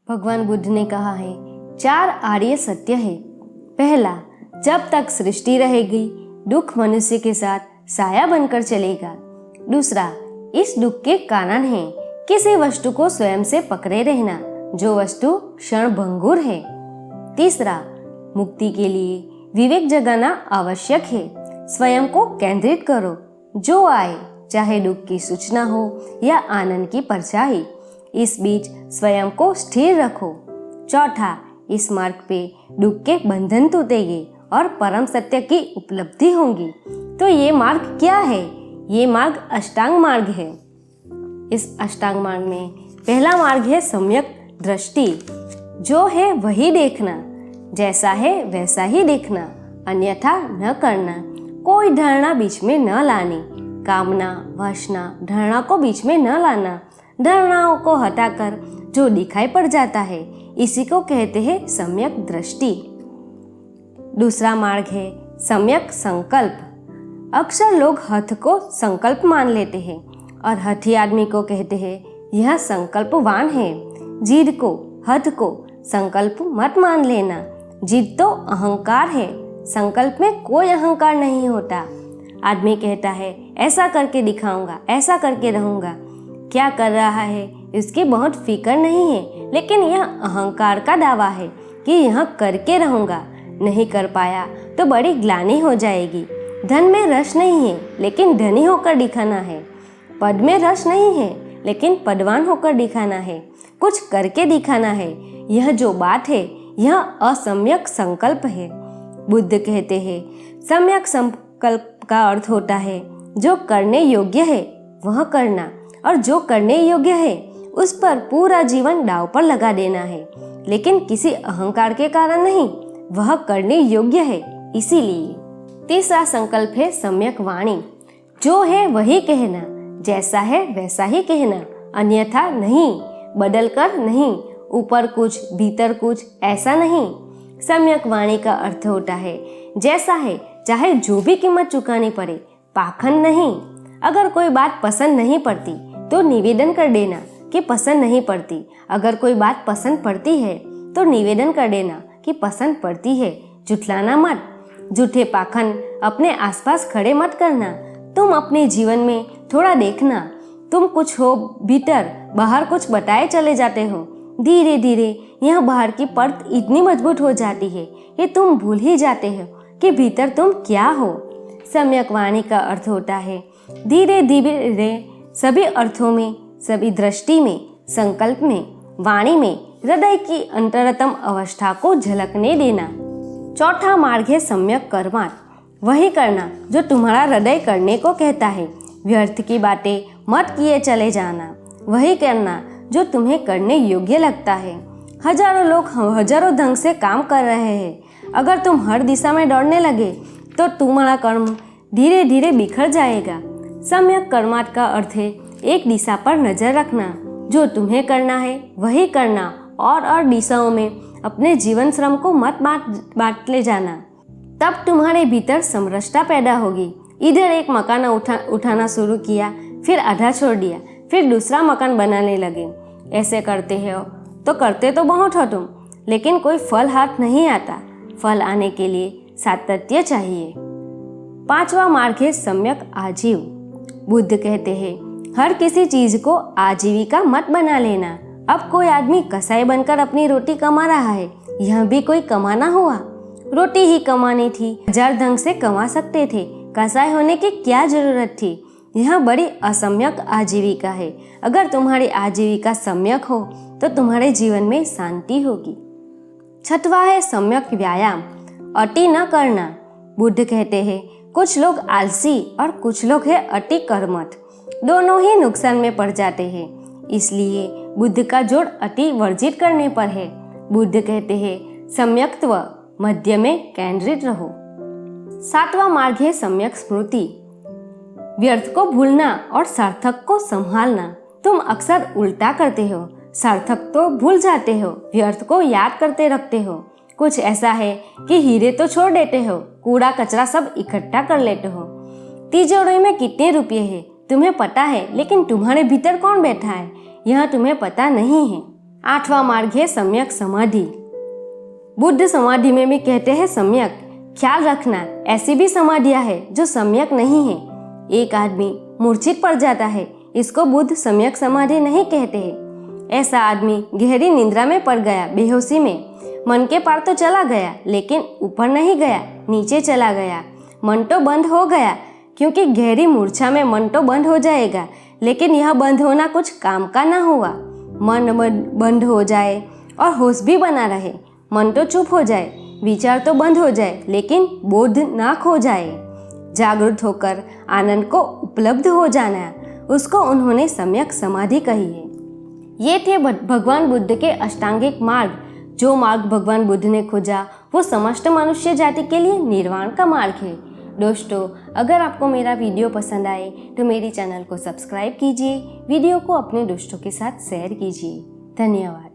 भगवान बुद्ध ने कहा है, 4 आर्य सत्य है। पहला, जब तक सृष्टि रहेगी दुख मनुष्य के साथ साया बनकर चलेगा। दूसरा, इस दुख के कारण है किसी वस्तु को स्वयं से पकड़े रहना जो वस्तु क्षण भंगुर है। तीसरा, मुक्ति के लिए विवेक जगाना आवश्यक है। स्वयं को केंद्रित करो, जो आए चाहे दुख की सूचना हो या आनंद की परछाई, इस बीच स्वयं को स्थिर रखो। चौथा, इस मार्ग पे दुख के बंधन टूटेंगे और परम सत्य की उपलब्धि होगी। तो ये मार्ग क्या है? ये मार्ग अष्टांग मार्ग है। इस अष्टांग मार्ग में पहला मार्ग है सम्यक दृष्टि, जो है वही देखना, जैसा है वैसा ही देखना, अन्यथा न करना, कोई धारणा बीच में न लानी, कामना वासना धारणा को बीच में न लाना, धारणाओं को हटाकर जो दिखाई पड़ जाता है इसी को कहते हैं सम्यक दृष्टि। दूसरा मार्ग है सम्यक संकल्प। अक्सर लोग हठ को संकल्प मान लेते हैं और हठी आदमी को कहते हैं यह संकल्पवान है। जिद को, हठ को संकल्प मत मान लेना। जिद तो अहंकार है, संकल्प में कोई अहंकार नहीं होता। आदमी कहता है ऐसा करके दिखाऊंगा, ऐसा करके रहूंगा, क्या कर रहा है इसकी बहुत फिक्र नहीं है, लेकिन यह अहंकार का दावा है कि यह करके रहूंगा। नहीं कर पाया तो बड़ी ग्लानि हो जाएगी। धन में रस नहीं है लेकिन धनी होकर दिखाना है। पद में रस नहीं है लेकिन पदवान होकर दिखाना है, कुछ करके दिखाना है। यह जो बात है यह असम्यक संकल्प है। बुद्ध कहते हैं सम्यक संकल्प का अर्थ होता है जो करने योग्य है वह करना, और जो करने योग्य है उस पर पूरा जीवन दांव पर लगा देना है, लेकिन किसी अहंकार के कारण नहीं, वह करने योग्य है इसीलिए। तीसरा संकल्प है सम्यक वाणी, जो है वही कहना, जैसा है वैसा ही कहना, अन्यथा नहीं, बदल कर नहीं, ऊपर कुछ भीतर कुछ, ऐसा नहीं। सम्यक वाणी का अर्थ होता है जैसा है चाहे जो भी कीमत चुकानी पड़े, पाखंड नहीं। अगर कोई बात पसंद नहीं पड़ती तो निवेदन कर देना कि पसंद नहीं पड़ती। अगर कोई बात पसंद पड़ती है तो निवेदन कर देना कि पसंद पड़ती है। झुठलाना मत, झूठे पाखंड अपने आसपास खड़े मत करना। तुम अपने जीवन में थोड़ा देखना, तुम कुछ हो भीतर, बाहर कुछ बताए चले जाते हो। धीरे धीरे यह बाहर की परत इतनी मजबूत हो जाती है कि तुम भूल ही जाते हो कि भीतर तुम क्या हो। सम्यक वाणी का अर्थ होता है धीरे धीरे सभी अर्थों में, सभी दृष्टि में, संकल्प में, वाणी में हृदय की अंतरतम अवस्था को झलकने देना। चौथा मार्ग है सम्यक कर्मार्थ, वही करना जो तुम्हारा हृदय करने को कहता है। व्यर्थ की बातें मत किए चले जाना, वही करना जो तुम्हें करने योग्य लगता है। हजारों लोग हजारों ढंग से काम कर रहे हैं। अगर तुम हर दिशा में दौड़ने लगे तो तुम्हारा कर्म धीरे धीरे बिखर जाएगा। सम्यक कर्मार्थ का अर्थ है एक दिशा पर नजर रखना, जो तुम्हें करना है वही करना, और दिशाओं में अपने जीवन श्रम को मत बांट ले जाना। तब तुम्हारे भीतर समरसता पैदा होगी। इधर एक मकान उठाना शुरू किया, फिर आधा छोड़ दिया, फिर दूसरा मकान बनाने लगे। ऐसे करते हो तो करते तो बहुत हो तुम, लेकिन कोई फल हाथ नहीं आता। फल आने के लिए सातत्य चाहिए। पांचवा मार्ग है सम्यक आजीव। बुद्ध कहते हैं हर किसी चीज को आजीविका मत बना लेना। अब कोई आदमी कसाई बनकर अपनी रोटी कमा रहा है, यह भी कोई कमाना हुआ। रोटी ही कमानी थी, हजार ढंग से कमा सकते थे, कसाई होने की क्या जरूरत थी। यह बड़ी असम्यक आजीविका है। अगर तुम्हारी आजीविका सम्यक हो तो तुम्हारे जीवन में शांति होगी। छठवा है सम्यक व्यायाम, अति न करना। बुद्ध कहते हैं कुछ लोग आलसी और कुछ लोग हैं अति कर्मठ, दोनों ही नुकसान में पड़ जाते हैं। इसलिए बुद्ध का जोड़ अति वर्जित करने पर है। बुद्ध कहते हैं सम्यक्त्व, मध्य में केंद्रित रहो। सातवां मार्ग है सम्यक स्मृति, व्यर्थ को भूलना और सार्थक को संभालना। तुम अक्सर उल्टा करते हो, सार्थक तो भूल जाते हो, व्यर्थ को याद करते रखते हो। कुछ ऐसा है कि हीरे तो छोड़ देते हो, कूड़ा कचरा सब इकट्ठा कर लेते हो। तिजोरी में कितने रुपये हैं तुम्हें पता है, लेकिन तुम्हारे भीतर कौन बैठा है यह तुम्हें पता नहीं है। 8वां मार्ग है सम्यक समाधि। बुद्ध समाधि में भी कहते हैं सम्यक। ख्याल रखना, ऐसी भी समाधियां है जो सम्यक नहीं है। एक आदमी मूर्छित पड़ जाता है, इसको बुद्ध सम्यक समाधि नहीं कहते हैं। ऐसा आदमी गहरी निद्रा में पड़ गया, बेहोशी में। मन के पार तो चला गया, लेकिन ऊपर नहीं गया, नीचे चला गया। मन तो बंद हो गया, क्योंकि गहरी मूर्छा में मन तो बंद हो जाएगा, लेकिन यह बंद होना कुछ काम का ना हुआ। मन बंद हो जाए और होश भी बना रहे, मन तो चुप हो जाए, विचार तो बंद हो जाए, लेकिन बोध ना खो जाए। जागृत होकर आनंद को उपलब्ध हो जाना, उसको उन्होंने सम्यक समाधि कही है। ये थे भगवान बुद्ध के अष्टांगिक मार्ग। जो मार्ग भगवान बुद्ध ने खोजा वो समस्त मनुष्य जाति के लिए निर्वाण का मार्ग है। दोस्तों, अगर आपको मेरा वीडियो पसंद आए तो मेरी चैनल को सब्सक्राइब कीजिए, वीडियो को अपने दोस्तों के साथ शेयर कीजिए। धन्यवाद।